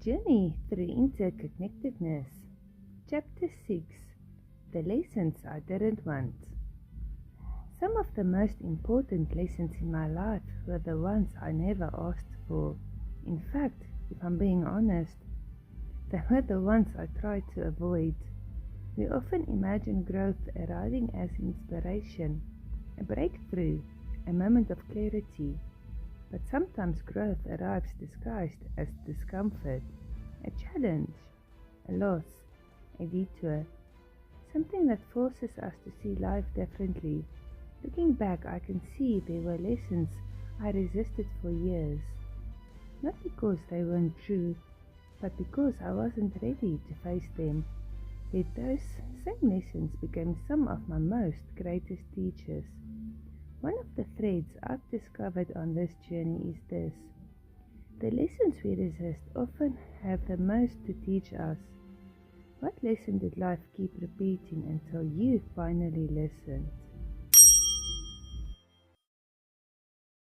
Journey through Interconnectedness. Chapter 6. The Lessons I Didn't Want. Some of the most important lessons in my life were the ones I never asked for. In fact, if I'm being honest, they were the ones I tried to avoid. We often imagine growth arriving as inspiration, a breakthrough, a moment of clarity. But sometimes growth arrives disguised as discomfort, a challenge, a loss, a detour, something that forces us to see life differently. Looking back, I can see there were lessons I resisted for years, not because they weren't true, but because I wasn't ready to face them. Yet those same lessons became some of my most greatest teachers. One of the threads I've discovered on this journey is this: the lessons we resist often have the most to teach us. What lesson did life keep repeating until you finally listened?